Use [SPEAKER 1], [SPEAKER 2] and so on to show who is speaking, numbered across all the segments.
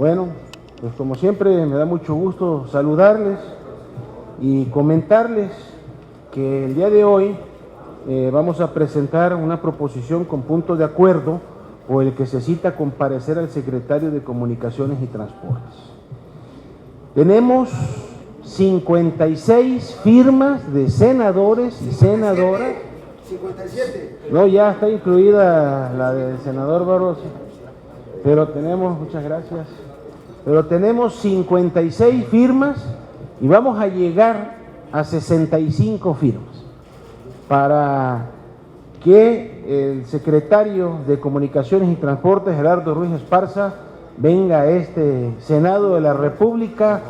[SPEAKER 1] Bueno, pues como siempre me da mucho gusto saludarles y comentarles que el día de hoy vamos a presentar una proposición con punto de acuerdo por el que se cita comparecer al secretario de Comunicaciones y Transportes. Tenemos 56 firmas de senadores y senadoras.
[SPEAKER 2] 57.
[SPEAKER 1] No, ya está incluida la del senador Barroso, pero tenemos, muchas gracias, pero tenemos 56 firmas y vamos a llegar a 65 firmas para que el secretario de Comunicaciones y Transportes, Gerardo Ruiz Esparza, venga a este Senado de la República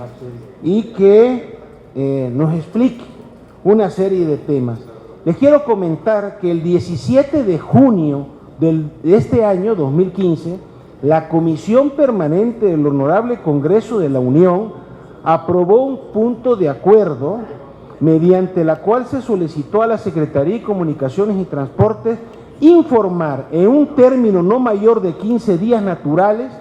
[SPEAKER 1] y que nos explique una serie de temas. Les quiero comentar que el 17 de junio de este año, 2015, la Comisión Permanente del Honorable Congreso de la Unión aprobó un punto de acuerdo mediante la cual se solicitó a la Secretaría de Comunicaciones y Transportes informar en un término no mayor de 15 días naturales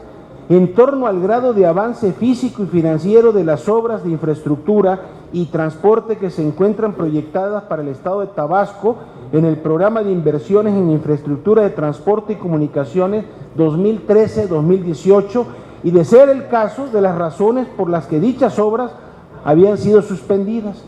[SPEAKER 1] en torno al grado de avance físico y financiero de las obras de infraestructura y transporte que se encuentran proyectadas para el Estado de Tabasco en el Programa de Inversiones en Infraestructura de Transporte y Comunicaciones 2013-2018 y, de ser el caso, de las razones por las que dichas obras habían sido suspendidas.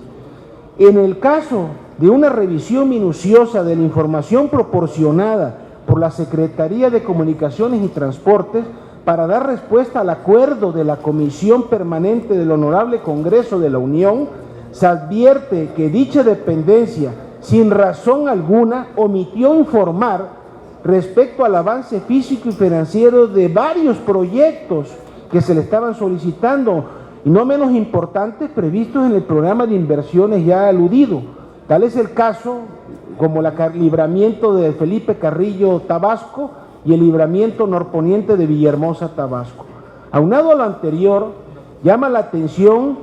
[SPEAKER 1] En el caso de una revisión minuciosa de la información proporcionada por la Secretaría de Comunicaciones y Transportes para dar respuesta al acuerdo de la Comisión Permanente del Honorable Congreso de la Unión, se advierte que dicha dependencia, sin razón alguna, omitió informar respecto al avance físico y financiero de varios proyectos que se le estaban solicitando, y no menos importantes, previstos en el programa de inversiones ya aludido. Tal es el caso como el libramiento de Felipe Carrillo, Tabasco, y el libramiento norponiente de Villahermosa, Tabasco. Aunado a lo anterior, llama la atención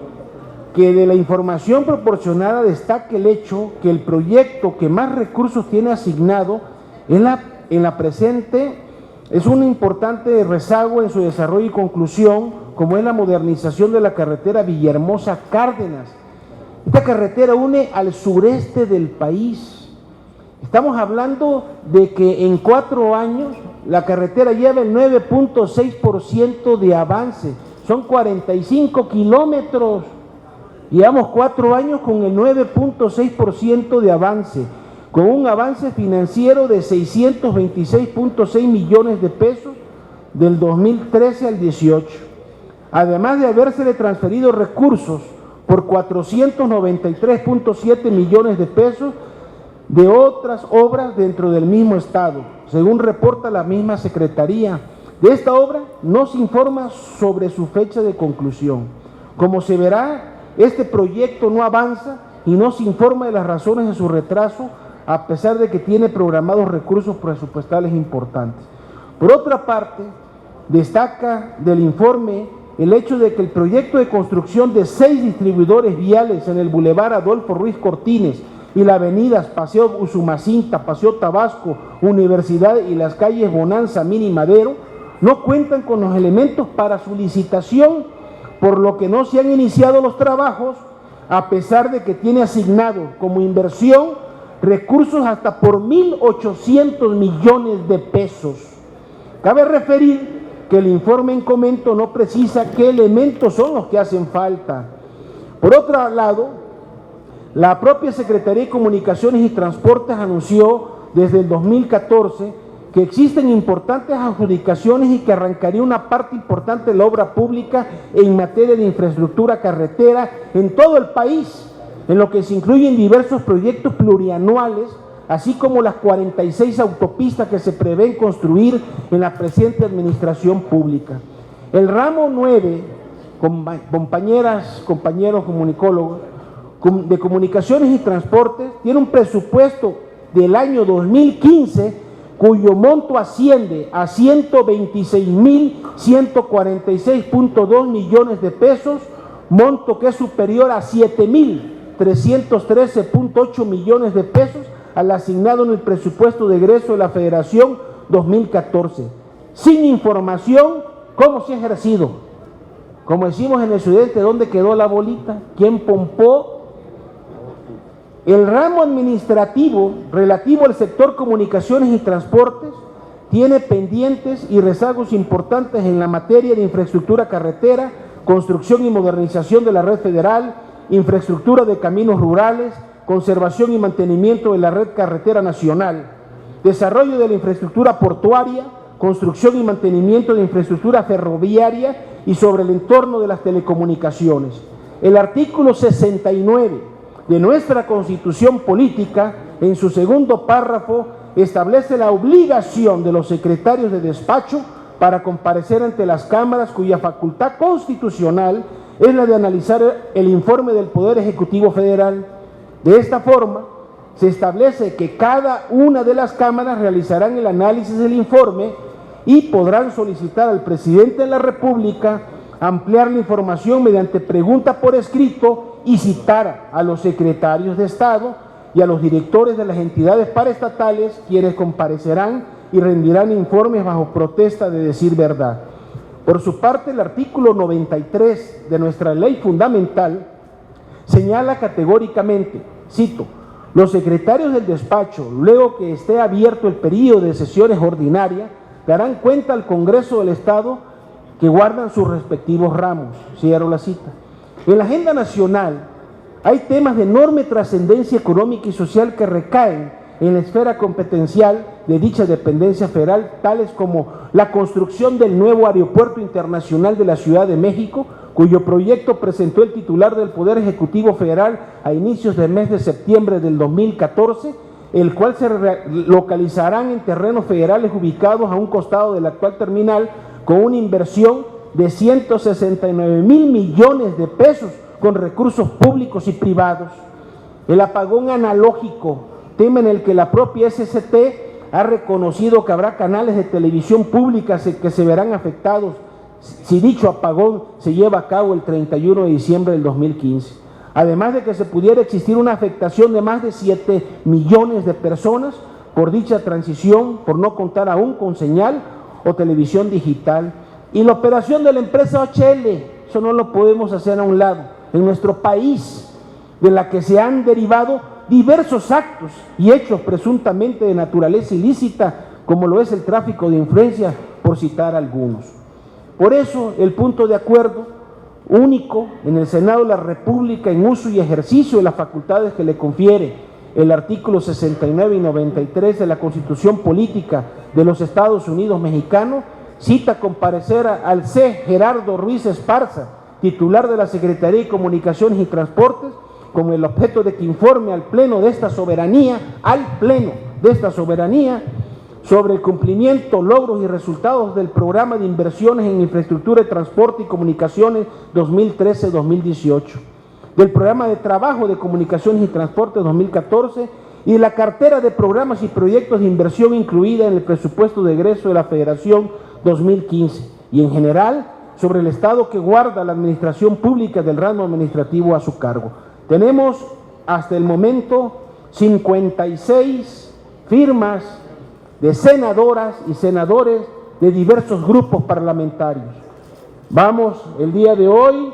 [SPEAKER 1] que de la información proporcionada destaca el hecho que el proyecto que más recursos tiene asignado en la presente es un importante rezago en su desarrollo y conclusión, como es la modernización de la carretera Villahermosa-Cárdenas. Esta carretera une al sureste del país. Estamos hablando de que en 4 años la carretera lleva el 9.6% de avance, son 45 kilómetros. Llevamos 4 años con el 9.6% de avance, con un avance financiero de 626.6 millones de pesos del 2013 al 18. Además de habérsele transferido recursos por 493.7 millones de pesos de otras obras dentro del mismo estado, según reporta la misma Secretaría. De esta obra no se informa sobre su fecha de conclusión. Como se verá, este proyecto no avanza y no se informa de las razones de su retraso, a pesar de que tiene programados recursos presupuestales importantes. Por otra parte, destaca del informe el hecho de que el proyecto de construcción de 6 distribuidores viales en el Boulevard Adolfo Ruiz Cortines y las avenidas Paseo Usumacinta, Paseo Tabasco, Universidad y las calles Bonanza, Mini Madero no cuentan con los elementos para su licitación, por lo que no se han iniciado los trabajos, a pesar de que tiene asignado como inversión recursos hasta por 1.800 millones de pesos. Cabe referir que el informe en comento no precisa qué elementos son los que hacen falta. Por otro lado, la propia Secretaría de Comunicaciones y Transportes anunció desde el 2014 que existen importantes adjudicaciones y que arrancaría una parte importante de la obra pública en materia de infraestructura carretera en todo el país, en lo que se incluyen diversos proyectos plurianuales, así como las 46 autopistas que se prevén construir en la presente administración pública. El ramo 9, compañeras, compañeros comunicólogos, de Comunicaciones y Transportes, tiene un presupuesto del año 2015 cuyo monto asciende a 126.146.2 millones de pesos, monto que es superior a 7.313.8 millones de pesos al asignado en el presupuesto de egreso de la Federación 2014, sin información cómo se ha ejercido, Como decimos en el sudeste, ¿dónde quedó la bolita? ¿Quién pompó? El ramo administrativo relativo al sector comunicaciones y transportes tiene pendientes y rezagos importantes en la materia de infraestructura carretera, construcción y modernización de la red federal, infraestructura de caminos rurales, conservación y mantenimiento de la red carretera nacional, desarrollo de la infraestructura portuaria, construcción y mantenimiento de infraestructura ferroviaria y sobre el entorno de las telecomunicaciones. El artículo 69 de nuestra Constitución Política, en su segundo párrafo, establece la obligación de los secretarios de despacho para comparecer ante las cámaras cuya facultad constitucional es la de analizar el informe del Poder Ejecutivo Federal. De esta forma, se establece que cada una de las cámaras realizarán el análisis del informe y podrán solicitar al presidente de la República ampliar la información mediante pregunta por escrito y citar a los secretarios de Estado y a los directores de las entidades paraestatales, quienes comparecerán y rendirán informes bajo protesta de decir verdad. Por su parte, el artículo 93 de nuestra ley fundamental señala categóricamente, cito, los secretarios del despacho, luego que esté abierto el período de sesiones ordinarias, darán cuenta al Congreso del Estado que guardan sus respectivos ramos. Cierro la cita. En la agenda nacional hay temas de enorme trascendencia económica y social que recaen en la esfera competencial de dicha dependencia federal, tales como la construcción del nuevo aeropuerto internacional de la Ciudad de México, cuyo proyecto presentó el titular del Poder Ejecutivo Federal a inicios del mes de septiembre del 2014, el cual se localizarán en terrenos federales ubicados a un costado del actual terminal, con una inversión de 169 mil millones de pesos con recursos públicos y privados. El apagón analógico, tema en el que la propia SCT ha reconocido que habrá canales de televisión pública que se verán afectados si dicho apagón se lleva a cabo el 31 de diciembre del 2015. Además de que se pudiera existir una afectación de más de 7 millones de personas por dicha transición, por no contar aún con señal o televisión digital. Y la operación de la empresa OHL, eso no lo podemos hacer a un lado, en nuestro país, de la que se han derivado diversos actos y hechos presuntamente de naturaleza ilícita, como lo es el tráfico de influencias, por citar algunos. Por eso, el punto de acuerdo único en el Senado de la República en uso y ejercicio de las facultades que le confiere el artículo 69 y 93 de la Constitución Política de los Estados Unidos Mexicanos, cita comparecer al C. Gerardo Ruiz Esparza, titular de la Secretaría de Comunicaciones y Transportes, con el objeto de que informe al Pleno de esta soberanía, sobre el cumplimiento, logros y resultados del programa de inversiones en infraestructura de transporte y comunicaciones 2013-2018, del programa de trabajo de comunicaciones y transporte 2014 y de la cartera de programas y proyectos de inversión incluida en el presupuesto de egreso de la Federación 2015 y en general sobre el estado que guarda la administración pública del ramo administrativo a su cargo. Tenemos hasta el momento 56 firmas de senadoras y senadores de diversos grupos parlamentarios. Vamos el día de hoy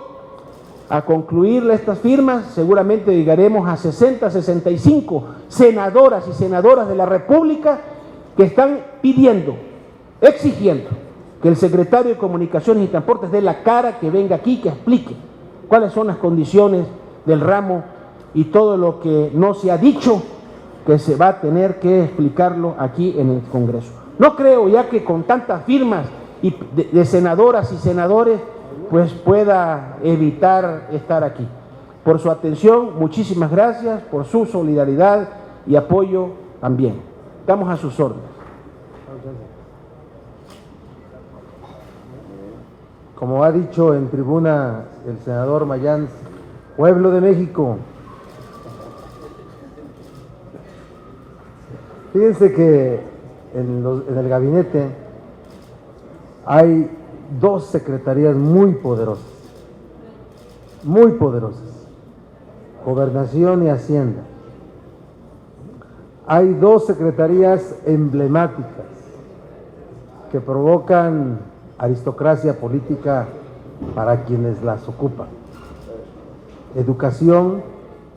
[SPEAKER 1] a concluir estas firmas, seguramente llegaremos a 60, 65 senadoras y senadoras de la República que están pidiendo, exigiendo que el secretario de Comunicaciones y Transportes dé la cara, que venga aquí, que explique cuáles son las condiciones del ramo y todo lo que no se ha dicho, que se va a tener que explicarlo aquí en el Congreso. No creo ya que con tantas firmas de senadoras y senadores pues pueda evitar estar aquí. Por su atención, muchísimas gracias, por su solidaridad y apoyo también. Estamos a sus órdenes.
[SPEAKER 2] Como ha dicho en tribuna el senador Mayans, pueblo de México, fíjense que en el gabinete hay dos secretarías muy poderosas, Gobernación y Hacienda. Hay dos secretarías emblemáticas que provocan aristocracia política para quienes las ocupan: educación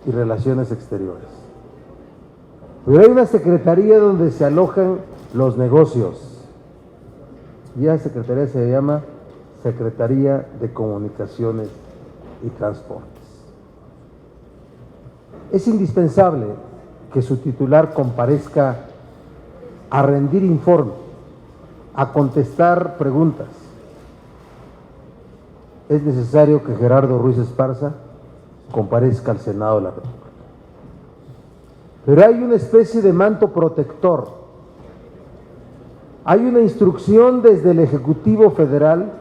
[SPEAKER 2] y relaciones exteriores. Pero hay una secretaría donde se alojan los negocios, y esa secretaría se llama Secretaría de Comunicaciones y Transportes. Es indispensable que su titular comparezca a rendir informe, a contestar preguntas. Es necesario que Gerardo Ruiz Esparza comparezca al Senado de la República. Pero hay una especie de manto protector. Hay una instrucción desde el Ejecutivo Federal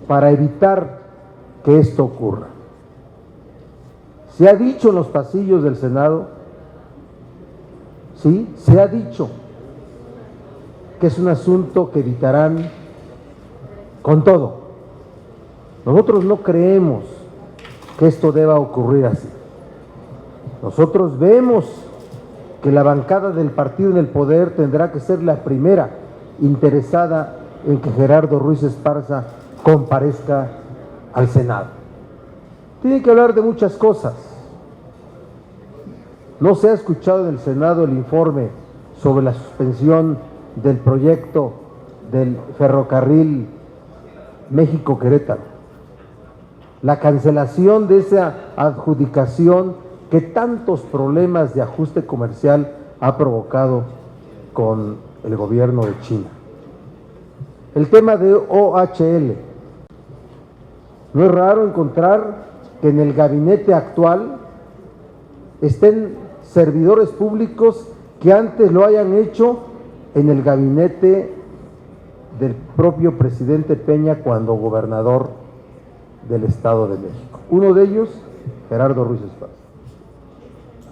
[SPEAKER 2] para evitar que esto ocurra. Se ha dicho en los pasillos del Senado, sí, se ha dicho que es un asunto que evitarán con todo. Nosotros no creemos que esto deba ocurrir así. Nosotros vemos que la bancada del partido en el poder tendrá que ser la primera interesada en que Gerardo Ruiz Esparza comparezca al Senado. Tiene que hablar de muchas cosas. No se ha escuchado en el Senado el informe sobre la suspensión del proyecto del ferrocarril México-Querétaro, la cancelación de esa adjudicación que tantos problemas de ajuste comercial ha provocado con el gobierno de China. El tema de OHL. No es raro encontrar que en el gabinete actual estén servidores públicos que antes lo hayan hecho en el gabinete del propio presidente Peña cuando gobernador del Estado de México. Uno de ellos, Gerardo Ruiz Esparza.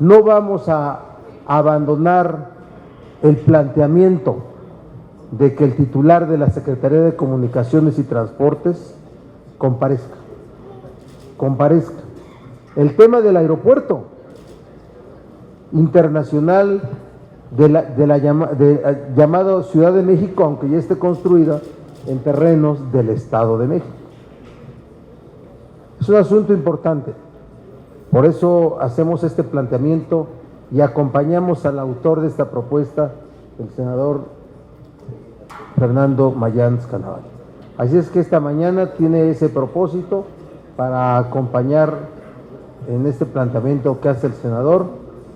[SPEAKER 2] No vamos a abandonar el planteamiento de que el titular de la Secretaría de Comunicaciones y Transportes comparezca. El tema del aeropuerto internacional llamado Ciudad de México, aunque ya esté construida en terrenos del Estado de México. Es un asunto importante. Por eso hacemos este planteamiento y acompañamos al autor de esta propuesta, el senador Fernando Mayans Canaval. Así es que esta mañana tiene ese propósito para acompañar en este planteamiento que hace el senador,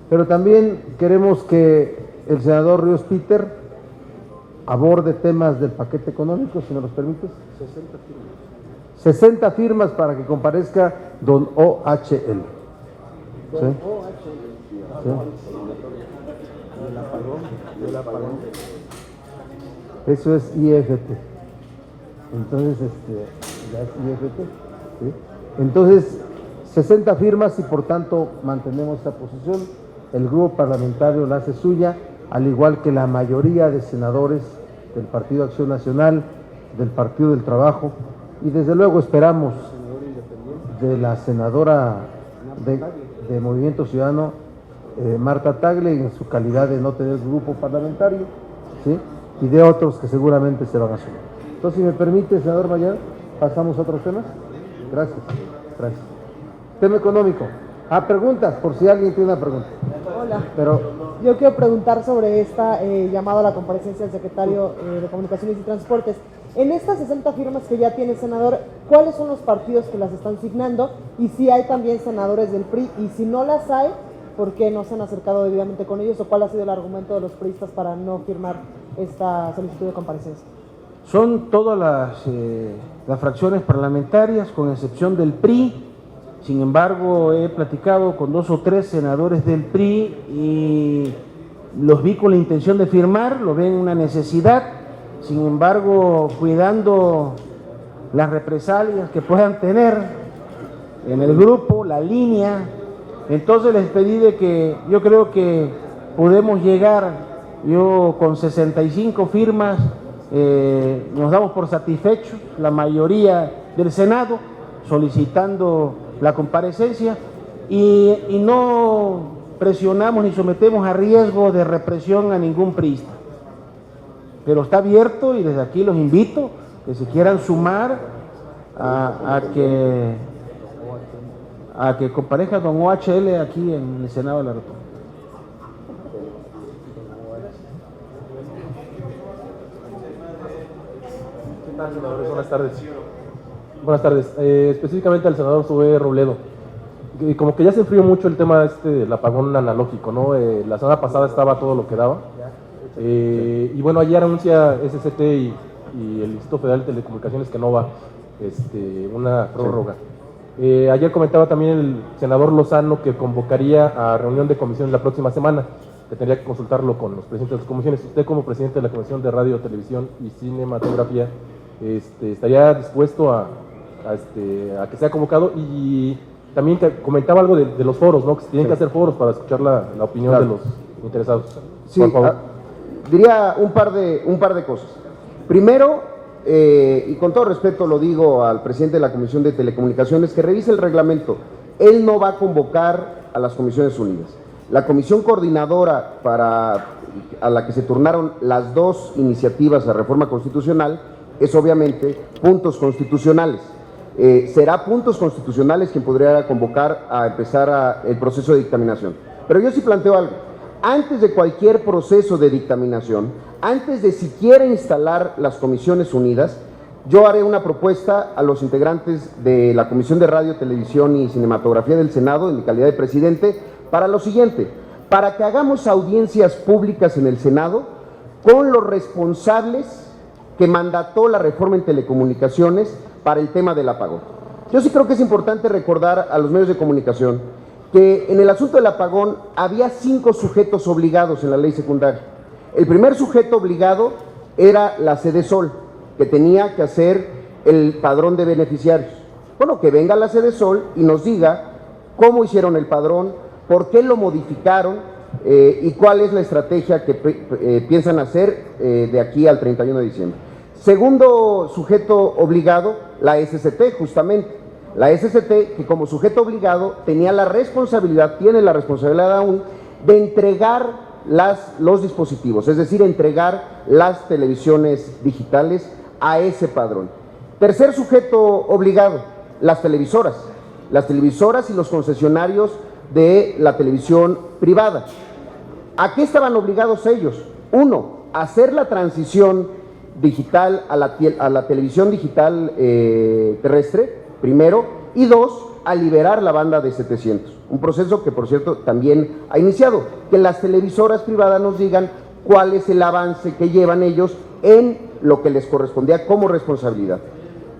[SPEAKER 2] pero también queremos que el senador Ríos Peter aborde temas del paquete económico, si nos los permites. 60 firmas para que comparezca don OHL. ¿Sí? ¿Sí? Eso es IFT. Entonces, ya es IFT. ¿Sí? Entonces, 60 firmas y por tanto mantenemos esta posición. El grupo parlamentario la hace suya, al igual que la mayoría de senadores del Partido Acción Nacional, del Partido del Trabajo, y desde luego esperamos de la senadora de Movimiento Ciudadano, Marta Tagle, en su calidad de no tener grupo parlamentario, ¿sí? Y de otros que seguramente se van a sumar. Entonces, si me permite, senador Mayán, pasamos a otros temas. Gracias. Tema económico. Preguntas, por si alguien tiene una pregunta.
[SPEAKER 3] Hola. Yo quiero preguntar sobre esta llamada a la comparecencia del secretario de Comunicaciones y Transportes. En estas 60 firmas que ya tiene, senador, ¿cuáles son los partidos que las están signando? Y si hay también senadores del PRI, y si no las hay, ¿por qué no se han acercado debidamente con ellos? ¿O cuál ha sido el argumento de los priistas para no firmar esta solicitud de comparecencia?
[SPEAKER 1] Son todas las fracciones parlamentarias, con excepción del PRI. Sin embargo, he platicado con 2 o 3 senadores del PRI y los vi con la intención de firmar, lo ven una necesidad. Sin embargo, cuidando las represalias que puedan tener en el grupo, la línea, entonces les pedí de que yo creo que podemos llegar, yo con 65 firmas, nos damos por satisfechos, la mayoría del Senado, solicitando la comparecencia y no presionamos ni sometemos a riesgo de represión a ningún priista. Pero está abierto y desde aquí los invito que se quieran sumar a que comparezca don OHL aquí en el Senado de la República.
[SPEAKER 4] ¿Qué tal, senadores? Buenas tardes. Buenas tardes. Específicamente al senador Zoé Robledo. Como que ya se enfrió mucho el tema del apagón analógico, ¿no? La semana pasada estaba todo lo que daba. Y bueno, ayer anuncia SCT y el Instituto Federal de Telecomunicaciones que no va una prórroga. Ayer comentaba también el senador Lozano que convocaría a reunión de comisiones la próxima semana, que tendría que consultarlo con los presidentes de las comisiones. Usted, como presidente de la Comisión de Radio, Televisión y Cinematografía, estaría dispuesto a que sea convocado. Y también comentaba algo de los foros, ¿no? Que se tienen que hacer foros para escuchar la opinión de los interesados.
[SPEAKER 5] Sí,
[SPEAKER 4] por favor.
[SPEAKER 5] Diría un par de cosas. Primero, y con todo respeto lo digo al presidente de la Comisión de Telecomunicaciones, que revise el reglamento. Él no va a convocar a las Comisiones Unidas. La comisión coordinadora a la que se turnaron las dos iniciativas a reforma constitucional es obviamente puntos constitucionales. Será puntos constitucionales quien podría convocar a empezar el proceso de dictaminación. Pero yo sí planteo algo. Antes de cualquier proceso de dictaminación, antes de siquiera instalar las Comisiones Unidas, yo haré una propuesta a los integrantes de la Comisión de Radio, Televisión y Cinematografía del Senado, en mi calidad de presidente, para lo siguiente: para que hagamos audiencias públicas en el Senado con los responsables que mandató la reforma en telecomunicaciones para el tema del apagón. Yo sí creo que es importante recordar a los medios de comunicación que en el asunto del apagón había 5 sujetos obligados en la ley secundaria. El primer sujeto obligado era la Sedesol, que tenía que hacer el padrón de beneficiarios. Bueno, que venga la Sedesol y nos diga cómo hicieron el padrón, por qué lo modificaron y cuál es la estrategia que piensan hacer de aquí al 31 de diciembre. Segundo sujeto obligado, la SCT, justamente. La SCT, que como sujeto obligado tiene la responsabilidad aún de entregar los dispositivos, es decir, entregar las televisiones digitales a ese padrón. Tercer sujeto obligado, las televisoras y los concesionarios de la televisión privada. ¿A qué estaban obligados ellos? Uno, hacer la transición digital a la televisión digital terrestre, primero, y dos, a liberar la banda de 700. Un proceso que, por cierto, también ha iniciado. Que las televisoras privadas nos digan cuál es el avance que llevan ellos en lo que les correspondía como responsabilidad.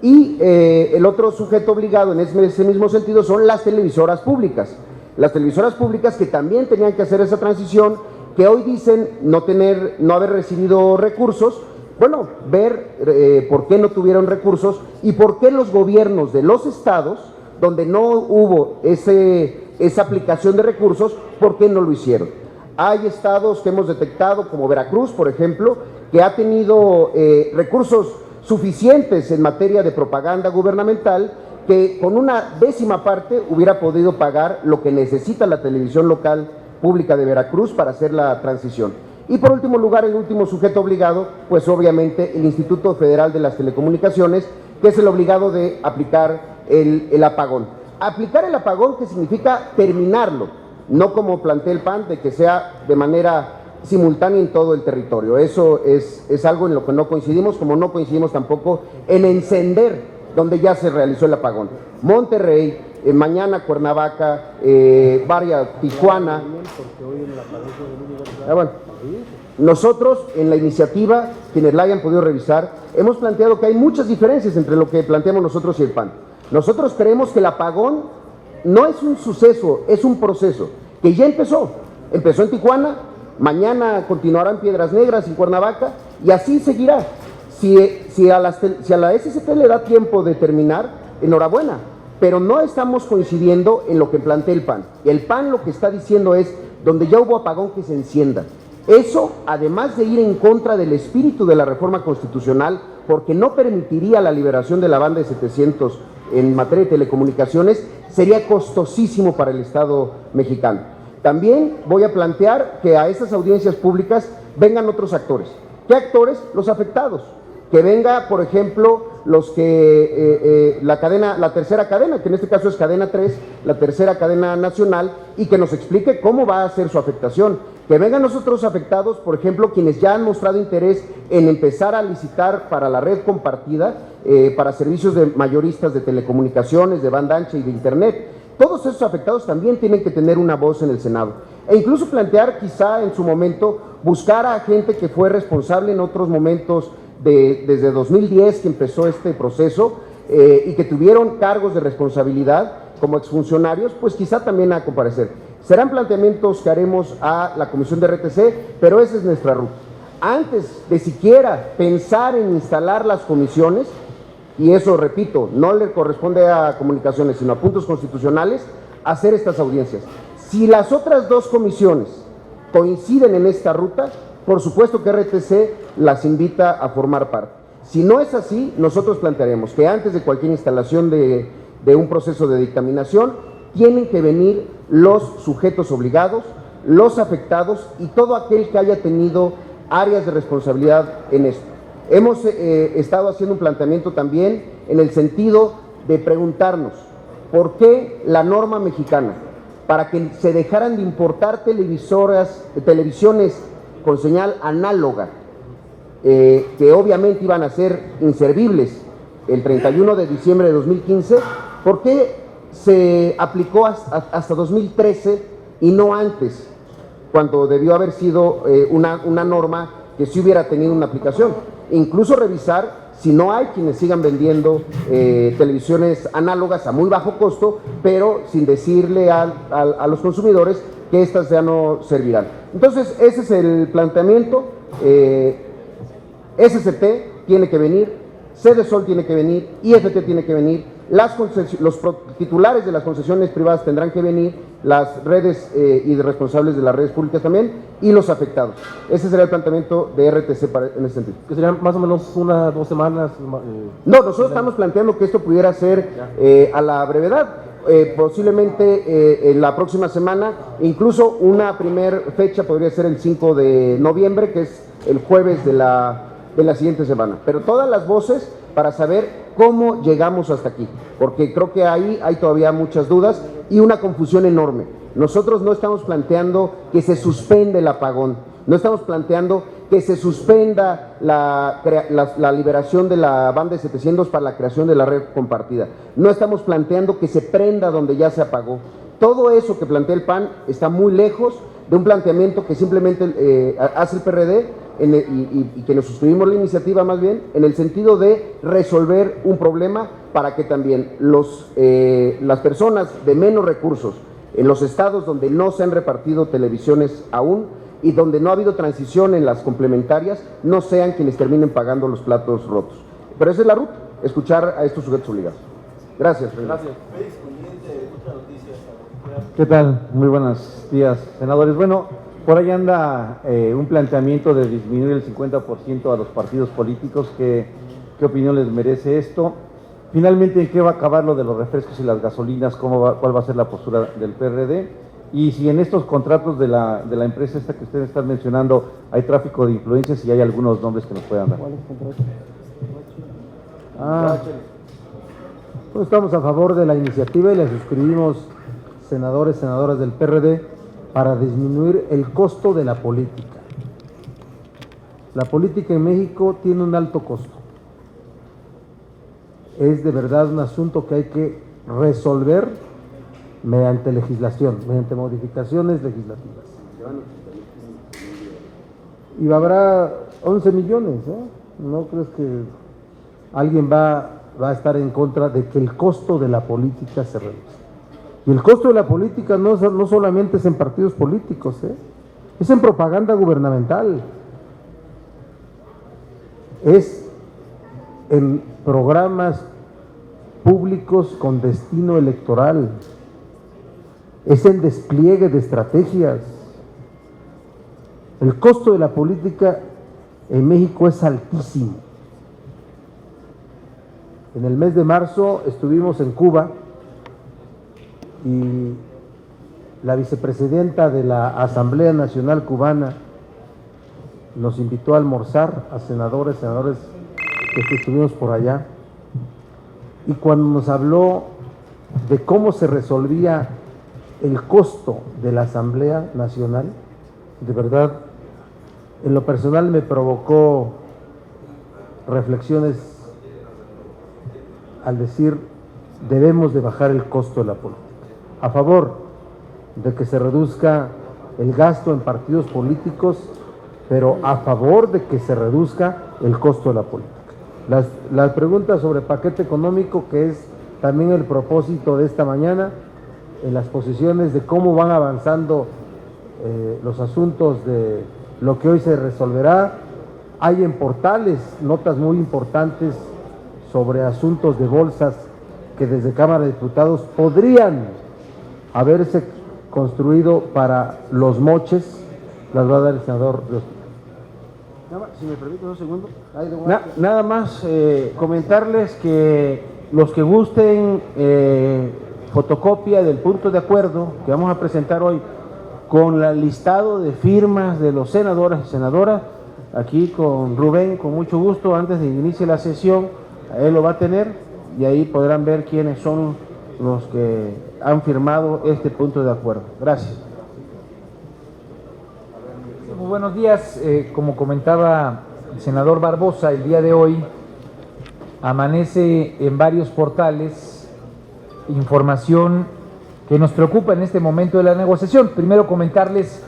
[SPEAKER 5] Y el otro sujeto obligado en ese mismo sentido son las televisoras públicas. Las televisoras públicas que también tenían que hacer esa transición, que hoy dicen no haber recibido recursos. Bueno, ver por qué no tuvieron recursos y por qué los gobiernos de los estados, donde no hubo esa aplicación de recursos, ¿por qué no lo hicieron? Hay estados que hemos detectado, como Veracruz, por ejemplo, que ha tenido recursos suficientes en materia de propaganda gubernamental, que con una 10ª parte hubiera podido pagar lo que necesita la televisión local pública de Veracruz para hacer la transición. Y por último lugar, el último sujeto obligado, pues obviamente el Instituto Federal de las Telecomunicaciones, que es el obligado de aplicar el apagón. Aplicar el apagón, que significa terminarlo, no como plantea el PAN, de que sea de manera simultánea en todo el territorio. Eso es algo en lo que no coincidimos, como no coincidimos tampoco en encender donde ya se realizó el apagón. Monterrey, mañana Cuernavaca, Tijuana. Bueno, nosotros en la iniciativa, quienes la hayan podido revisar, hemos planteado que hay muchas diferencias entre lo que planteamos nosotros y el PAN. Nosotros creemos que el apagón no es un suceso, es un proceso que ya empezó en Tijuana, mañana continuará en Piedras Negras, en Cuernavaca, y así seguirá. Si a la SCT le da tiempo de terminar, enhorabuena, pero no estamos coincidiendo en lo que plantea el PAN. El PAN lo que está diciendo es, donde ya hubo apagón, que se encienda. Eso, además de ir en contra del espíritu de la reforma constitucional, porque no permitiría la liberación de la banda de 700 en materia de telecomunicaciones, sería costosísimo para el Estado mexicano. También voy a plantear que a esas audiencias públicas vengan otros actores. ¿Qué actores? Los afectados. Que venga, por ejemplo, los que la tercera cadena, que en este caso es cadena 3, la tercera cadena nacional, y que nos explique cómo va a ser su afectación. Que vengan nosotros afectados, por ejemplo, quienes ya han mostrado interés en empezar a licitar para la red compartida, para servicios de mayoristas de telecomunicaciones, de banda ancha y de internet. Todos esos afectados también tienen que tener una voz en el Senado. E incluso plantear quizá en su momento, buscar a gente que fue responsable en otros momentos desde 2010 que empezó este proceso y que tuvieron cargos de responsabilidad como exfuncionarios, pues quizá también a comparecer. Serán planteamientos que haremos a la Comisión de RTC, pero esa es nuestra ruta. Antes de siquiera pensar en instalar las comisiones, y eso, repito, no le corresponde a Comunicaciones, sino a Puntos Constitucionales, hacer estas audiencias. Si las otras dos comisiones coinciden en esta ruta, por supuesto que RTC las invita a formar parte. Si no es así, nosotros plantearemos que antes de cualquier instalación de un proceso de dictaminación, tienen que venir los sujetos obligados, los afectados y todo aquel que haya tenido áreas de responsabilidad en esto. Hemos estado haciendo un planteamiento también en el sentido de preguntarnos por qué la norma mexicana, para que se dejaran de importar televisiones con señal análoga, que obviamente iban a ser inservibles el 31 de diciembre de 2015, ¿por qué se aplicó hasta 2013 y no antes, cuando debió haber sido una norma que sí hubiera tenido una aplicación? Incluso revisar si no hay quienes sigan vendiendo televisiones análogas a muy bajo costo, pero sin decirle a los consumidores que estas ya no servirán. Entonces, ese es el planteamiento. SCT tiene que venir, Cedesol tiene que venir, IFT tiene que venir, los titulares de las concesiones privadas tendrán que venir, las redes y de responsables de las redes públicas también, y los afectados. Ese será el planteamiento de RTC en ese sentido.
[SPEAKER 4] Que serían más o menos 1 o 2 semanas.
[SPEAKER 5] No, nosotros estamos planteando que esto pudiera ser a la brevedad. Posiblemente en la próxima semana, incluso una primer fecha podría ser el 5 de noviembre, que es el jueves de la siguiente semana. Pero todas las voces para saber cómo llegamos hasta aquí, porque creo que ahí hay todavía muchas dudas y una confusión enorme. Nosotros no estamos planteando que se suspenda el apagón, no estamos planteando que se suspenda la liberación de la banda de 700 para la creación de la red compartida, no estamos planteando que se prenda donde ya se apagó. Todo eso que plantea el PAN está muy lejos de un planteamiento que simplemente hace el PRD y que nos suscribimos la iniciativa más bien, en el sentido de resolver un problema para que también las personas de menos recursos, en los estados donde no se han repartido televisiones aún y donde no ha habido transición en las complementarias, no sean quienes terminen pagando los platos rotos. Pero esa es la ruta, escuchar a estos sujetos obligados. Gracias.
[SPEAKER 4] Gracias.
[SPEAKER 2] ¿Qué tal? Muy buenos días, senadores. Bueno, por ahí anda un planteamiento de disminuir el 50% a los partidos políticos. ¿Qué opinión les merece esto? Finalmente, ¿en qué va a acabar lo de los refrescos y las gasolinas? ¿Cuál va a ser la postura del PRD? Y si en estos contratos de la empresa esta que ustedes están mencionando hay tráfico de influencias, y hay algunos nombres que nos puedan dar.
[SPEAKER 3] ¿Cuáles contratos?
[SPEAKER 2] Pues estamos a favor de la iniciativa y la suscribimos, senadores, senadoras del PRD, para disminuir el costo de la política. La política en México tiene un alto costo. Es de verdad un asunto que hay que resolver mediante legislación, mediante modificaciones legislativas. Y habrá 11 millones, ¿no crees que alguien va a estar en contra de que el costo de la política se reduzca? Y el costo de la política no solamente es en partidos políticos, es en propaganda gubernamental, es en programas públicos con destino electoral, es en despliegue de estrategias. El costo de la política en México es altísimo. En el mes de marzo estuvimos en Cuba y la vicepresidenta de la Asamblea Nacional Cubana nos invitó a almorzar a senadores que estuvimos por allá, y cuando nos habló de cómo se resolvía el costo de la Asamblea Nacional, de verdad, en lo personal me provocó reflexiones al decir, debemos de bajar el costo de la política, a favor de que se reduzca el gasto en partidos políticos, pero a favor de que se reduzca el costo de la política. Las preguntas sobre paquete económico, que es también el propósito de esta mañana, en las posiciones de cómo van avanzando los asuntos de lo que hoy se resolverá. Hay en portales notas muy importantes sobre asuntos de bolsas que desde Cámara de Diputados podrían haberse construido para los moches. Las va a dar el senador.
[SPEAKER 1] Si me permite un segundo. Nada más comentarles que los que gusten fotocopia del punto de acuerdo que vamos a presentar hoy con el listado de firmas de los senadores y senadoras, aquí con Rubén, con mucho gusto, antes de que inicie la sesión, él lo va a tener y ahí podrán ver quiénes son los que han firmado este punto de acuerdo. Gracias.
[SPEAKER 6] Muy buenos días. Como comentaba el senador Barbosa, el día de hoy amanece en varios portales información que nos preocupa en este momento de la negociación. Primero comentarles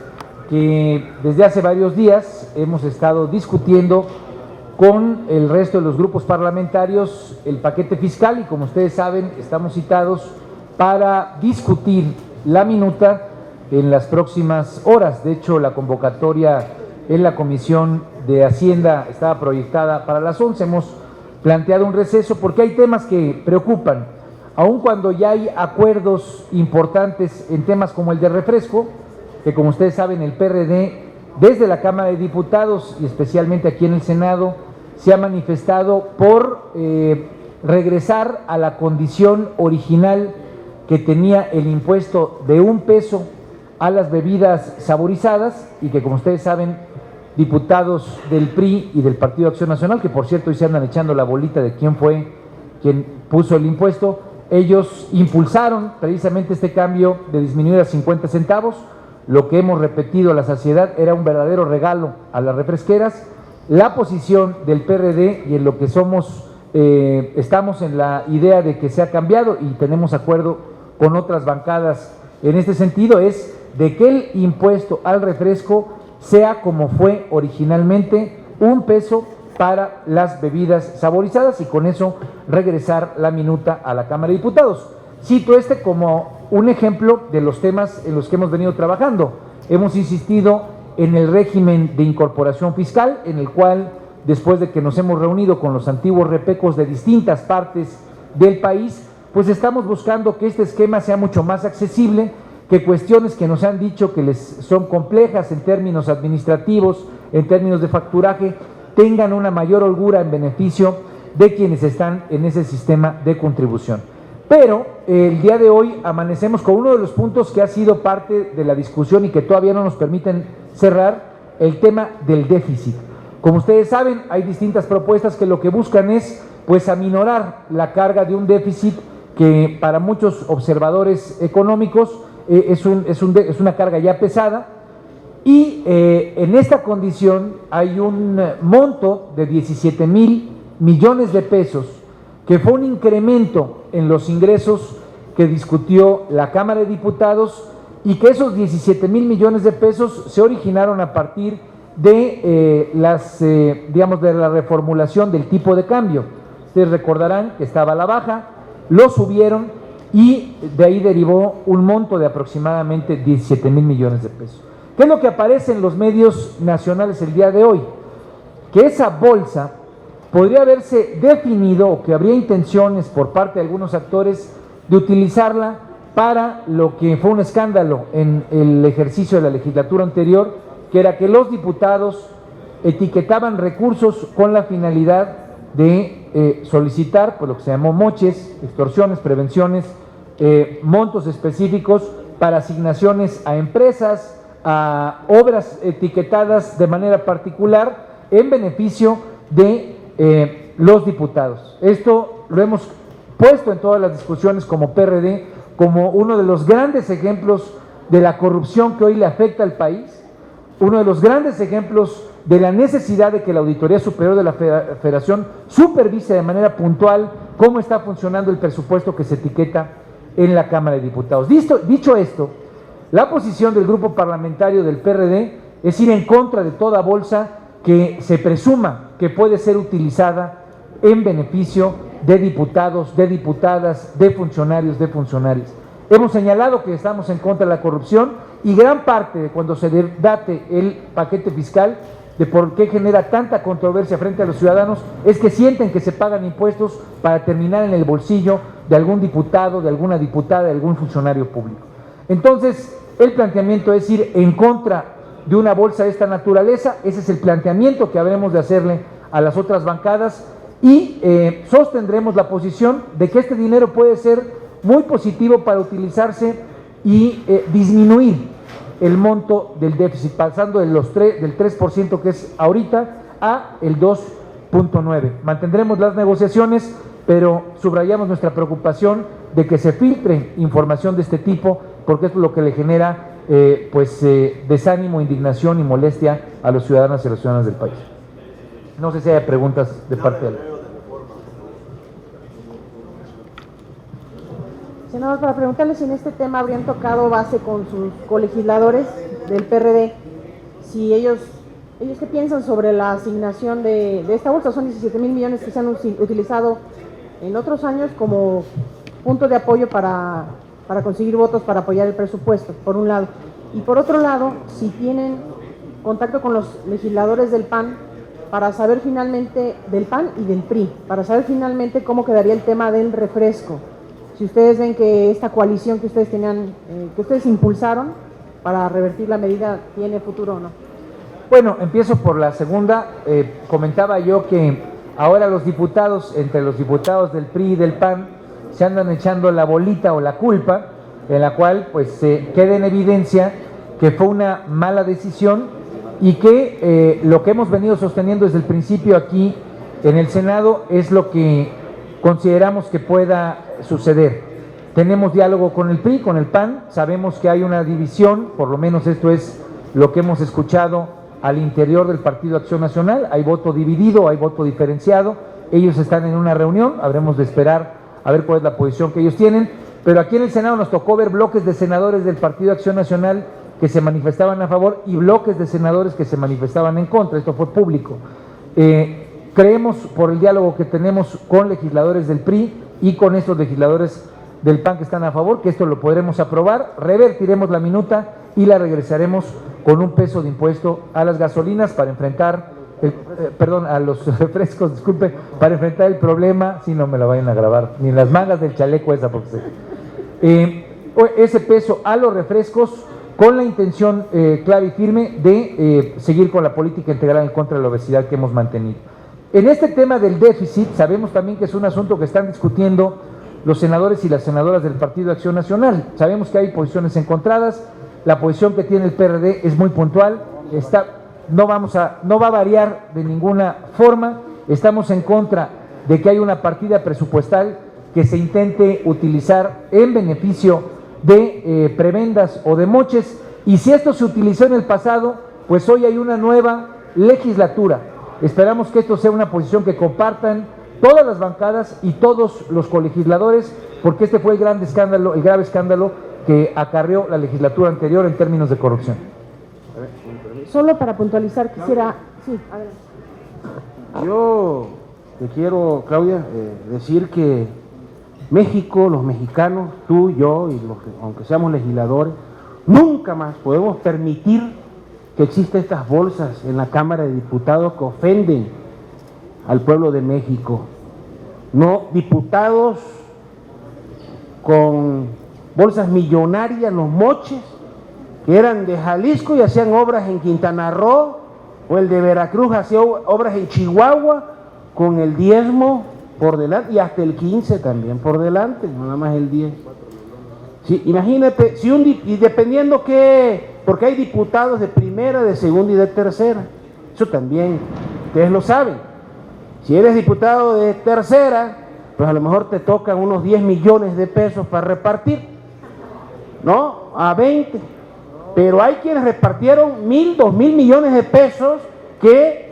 [SPEAKER 6] que desde hace varios días hemos estado discutiendo con el resto de los grupos parlamentarios el paquete fiscal y, como ustedes saben, estamos citados para discutir la minuta en las próximas horas. De hecho, la convocatoria en la Comisión de Hacienda estaba proyectada para las 11. Hemos planteado un receso porque hay temas que preocupan, aun cuando ya hay acuerdos importantes en temas como el de refresco, que como ustedes saben el PRD desde la Cámara de Diputados y especialmente aquí en el Senado se ha manifestado por regresar a la condición original que tenía el impuesto de 1 peso a las bebidas saborizadas, y que, como ustedes saben, diputados del PRI y del Partido Acción Nacional, que por cierto hoy se andan echando la bolita de quién fue quien puso el impuesto, ellos impulsaron precisamente este cambio de disminuir a 50 centavos, lo que hemos repetido a la saciedad era un verdadero regalo a las refresqueras. La posición del PRD y en lo que somos, estamos en la idea de que se ha cambiado y tenemos acuerdo con otras bancadas en este sentido, es de que el impuesto al refresco sea como fue originalmente, 1 peso para las bebidas saborizadas, y con eso regresar la minuta a la Cámara de Diputados. Cito este como un ejemplo de los temas en los que hemos venido trabajando. Hemos insistido en el régimen de incorporación fiscal, en el cual, después de que nos hemos reunido con los antiguos repecos de distintas partes del país, pues estamos buscando que este esquema sea mucho más accesible, que cuestiones que nos han dicho que les son complejas en términos administrativos, en términos de facturaje, tengan una mayor holgura en beneficio de quienes están en ese sistema de contribución. Pero el día de hoy amanecemos con uno de los puntos que ha sido parte de la discusión y que todavía no nos permiten cerrar, el tema del déficit. Como ustedes saben, hay distintas propuestas que lo que buscan es pues aminorar la carga de un déficit que para muchos observadores económicos es una carga ya pesada, y en esta condición hay un monto de 17,000 millones de pesos que fue un incremento en los ingresos que discutió la Cámara de Diputados, y que esos 17,000 millones de pesos se originaron a partir de de la reformulación del tipo de cambio. Ustedes recordarán que estaba a la baja, lo subieron y de ahí derivó un monto de aproximadamente 17,000 millones de pesos. ¿Qué es lo que aparece en los medios nacionales el día de hoy? Que esa bolsa podría haberse definido, o que habría intenciones por parte de algunos actores de utilizarla para lo que fue un escándalo en el ejercicio de la legislatura anterior, que era que los diputados etiquetaban recursos con la finalidad de solicitar pues lo que se llamó moches, extorsiones, prevenciones, montos específicos para asignaciones a empresas, a obras etiquetadas de manera particular en beneficio de los diputados. Esto lo hemos puesto en todas las discusiones como PRD, como uno de los grandes ejemplos de la corrupción que hoy le afecta al país, uno de los grandes ejemplos de la necesidad de que la Auditoría Superior de la Federación supervise de manera puntual cómo está funcionando el presupuesto que se etiqueta en la Cámara de Diputados. Dicho esto, la posición del grupo parlamentario del PRD es ir en contra de toda bolsa que se presuma que puede ser utilizada en beneficio de diputados, de diputadas, de funcionarios, de funcionarias. Hemos señalado que estamos en contra de la corrupción y gran parte de cuando se debate el paquete fiscal, de por qué genera tanta controversia frente a los ciudadanos, es que sienten que se pagan impuestos para terminar en el bolsillo de algún diputado, de alguna diputada, de algún funcionario público. Entonces, el planteamiento es ir en contra de una bolsa de esta naturaleza. Ese es el planteamiento que habremos de hacerle a las otras bancadas y sostendremos la posición de que este dinero puede ser muy positivo para utilizarse y disminuir el monto del déficit, pasando del 3% que es ahorita a el 2.9%. Mantendremos las negociaciones, pero subrayamos nuestra preocupación de que se filtre información de este tipo, porque esto es lo que le genera desánimo, indignación y molestia a los ciudadanos y a las ciudadanas del país. No sé si hay preguntas de parte de la...
[SPEAKER 3] Senador, para preguntarle si en este tema habrían tocado base con sus colegisladores del PRD, si ellos qué piensan sobre la asignación de esta bolsa. Son 17,000 millones que se han utilizado en otros años como punto de apoyo para conseguir votos para apoyar el presupuesto, por un lado. Y por otro lado, si tienen contacto con los legisladores del PAN para saber finalmente, del PAN y del PRI, para saber finalmente cómo quedaría el tema del refresco. Si ustedes ven que esta coalición que ustedes tenían, que ustedes impulsaron para revertir la medida, ¿tiene futuro o no?
[SPEAKER 6] Bueno, empiezo por la segunda. Comentaba yo que ahora los diputados, entre los diputados del PRI y del PAN, se andan echando la bolita o la culpa, en la cual pues queda en evidencia que fue una mala decisión y que lo que hemos venido sosteniendo desde el principio aquí en el Senado es lo que consideramos que pueda suceder. Tenemos diálogo con el PRI, con el PAN, sabemos que hay una división, por lo menos esto es lo que hemos escuchado al interior del Partido Acción Nacional, hay voto dividido, hay voto diferenciado, ellos están en una reunión, habremos de esperar a ver cuál es la posición que ellos tienen, pero aquí en el Senado nos tocó ver bloques de senadores del Partido Acción Nacional que se manifestaban a favor y bloques de senadores que se manifestaban en contra, esto fue público. Creemos por el diálogo que tenemos con legisladores del PRI y con estos legisladores del PAN que están a favor, que esto lo podremos aprobar, revertiremos la minuta y la regresaremos con un peso de impuesto a las gasolinas para enfrentar, a los refrescos, disculpe, para enfrentar el problema, si no me la vayan a grabar, ni en las mangas del chaleco esa, porque ese peso a los refrescos con la intención clara y firme de seguir con la política integral en contra de la obesidad que hemos mantenido. En este tema del déficit, sabemos también que es un asunto que están discutiendo los senadores y las senadoras del Partido de Acción Nacional. Sabemos que hay posiciones encontradas, la posición que tiene el PRD es muy puntual, no va a variar de ninguna forma, estamos en contra de que haya una partida presupuestal que se intente utilizar en beneficio de prebendas o de moches, y si esto se utilizó en el pasado, pues hoy hay una nueva legislatura. Esperamos que esto sea una posición que compartan todas las bancadas y todos los colegisladores, porque este fue el grave escándalo que acarreó la legislatura anterior en términos de corrupción.
[SPEAKER 3] Solo para puntualizar, quisiera... Sí, adelante.
[SPEAKER 1] Yo te quiero, Claudia, decir que México, los mexicanos, tú, yo, y aunque seamos legisladores, nunca más podemos permitir que existen estas bolsas en la Cámara de Diputados que ofenden al pueblo de México. No, diputados con bolsas millonarias, los moches, que eran de Jalisco y hacían obras en Quintana Roo, o el de Veracruz hacía obras en Chihuahua, con el diezmo por delante, y hasta el 15 también por delante, no nada más el 10. Sí, imagínate, y dependiendo qué, porque hay diputados de primera, de segunda y de tercera, eso también, ustedes lo saben. Si eres diputado de tercera, pues a lo mejor te tocan unos 10 millones de pesos para repartir, ¿no? A 20. Pero hay quienes repartieron 1.000, 2.000 millones de pesos que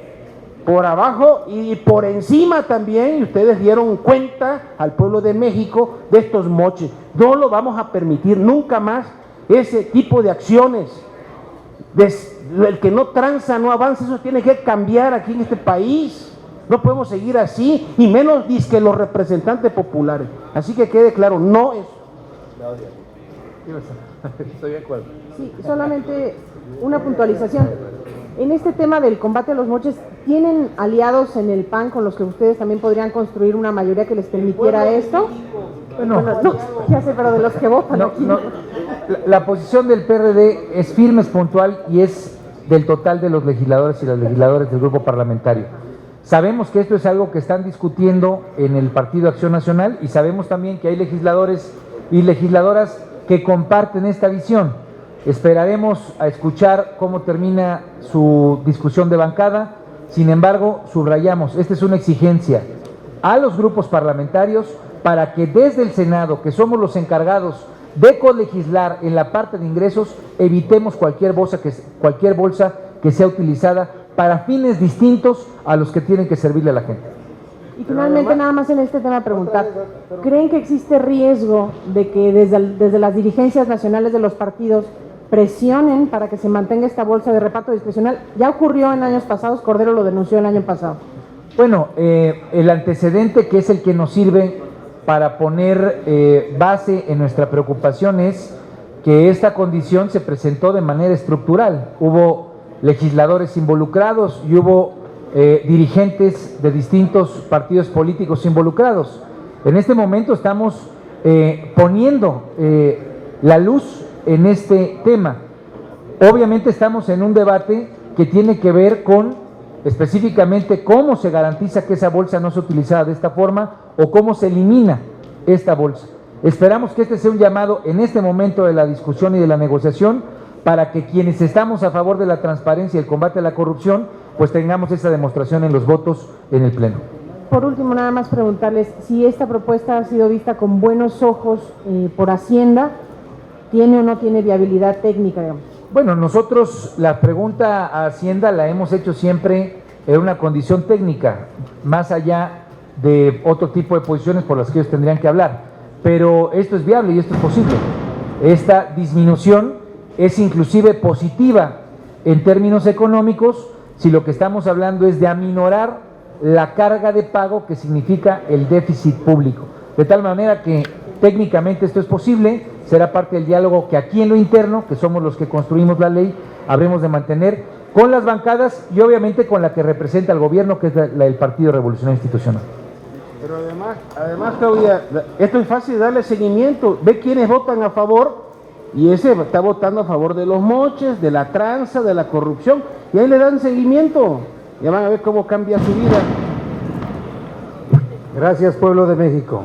[SPEAKER 1] por abajo y por encima también, y ustedes dieron cuenta al pueblo de México de estos moches. No lo vamos a permitir nunca más ese tipo de acciones. El que no tranza, no avanza, eso tiene que cambiar aquí en este país. No podemos seguir así, y menos que los representantes populares. Así que quede claro, no es.
[SPEAKER 4] Estoy de acuerdo.
[SPEAKER 3] Sí, solamente una puntualización. En este tema del combate a los moches, ¿tienen aliados en el PAN con los que ustedes también podrían construir una mayoría que les permitiera esto?
[SPEAKER 6] Bueno,
[SPEAKER 3] No, ya sé, pero de los que votan
[SPEAKER 6] no,
[SPEAKER 3] aquí.
[SPEAKER 6] no. La posición del PRD es firme, es puntual y es del total de los legisladores y las legisladoras del grupo parlamentario. Sabemos que esto es algo que están discutiendo en el Partido Acción Nacional y sabemos también que hay legisladores y legisladoras que comparten esta visión. Esperaremos a escuchar cómo termina su discusión de bancada. Sin embargo, subrayamos, esta es una exigencia a los grupos parlamentarios para que desde el Senado, que somos los encargados de colegislar en la parte de ingresos, evitemos cualquier bolsa que sea utilizada para fines distintos a los que tienen que servirle a la gente.
[SPEAKER 3] Y finalmente, nada más en este tema preguntar, ¿creen que existe riesgo de que desde las dirigencias nacionales de los partidos presionen para que se mantenga esta bolsa de reparto discrecional? Ya ocurrió en años pasados, Cordero lo denunció el año pasado.
[SPEAKER 6] Bueno, el antecedente que es el que nos sirve para poner base en nuestra preocupación es que esta condición se presentó de manera estructural. Hubo legisladores involucrados y hubo dirigentes de distintos partidos políticos involucrados. En este momento estamos poniendo la luz en este tema. Obviamente estamos en un debate que tiene que ver con específicamente cómo se garantiza que esa bolsa no sea utilizada de esta forma o cómo se elimina esta bolsa. Esperamos que este sea un llamado en este momento de la discusión y de la negociación para que quienes estamos a favor de la transparencia y el combate a la corrupción, pues tengamos esa demostración en los votos en el Pleno.
[SPEAKER 3] Por último, nada más preguntarles si esta propuesta ha sido vista con buenos ojos por Hacienda, ¿tiene o no tiene viabilidad técnica, digamos?
[SPEAKER 6] Bueno, nosotros la pregunta a Hacienda la hemos hecho siempre en una condición técnica, más allá de otro tipo de posiciones por las que ellos tendrían que hablar. Pero esto es viable y esto es posible. Esta disminución es inclusive positiva en términos económicos si lo que estamos hablando es de aminorar la carga de pago que significa el déficit público. De tal manera que técnicamente esto es posible, será parte del diálogo que aquí en lo interno, que somos los que construimos la ley, habremos de mantener con las bancadas y obviamente con la que representa al gobierno, que es la del Partido Revolucionario Institucional.
[SPEAKER 1] Pero además, Claudia, esto es fácil de darle seguimiento. Ve quiénes votan a favor y ese está votando a favor de los moches, de la tranza, de la corrupción, y ahí le dan seguimiento. Ya van a ver cómo cambia su vida.
[SPEAKER 2] Gracias, pueblo de México.